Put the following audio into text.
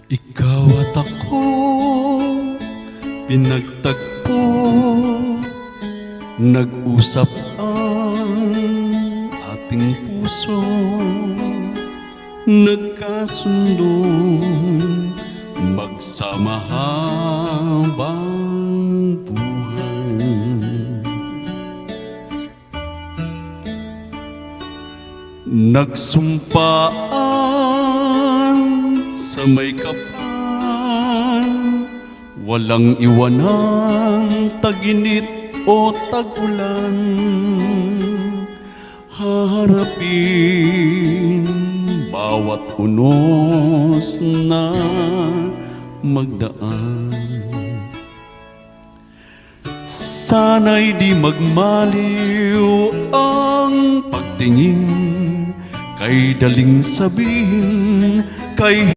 Ikaw at ako pinagtagpo, nag-usap ang ating puso, nagkasundong magsama habang buhay. Nagsumpaan sa may kapal, walang iwanang taginit o tag-ulan. Haharapin bawat unos na magdaan. Sana'y di magmaliw ang pagtingin, kay daling sabihin, kay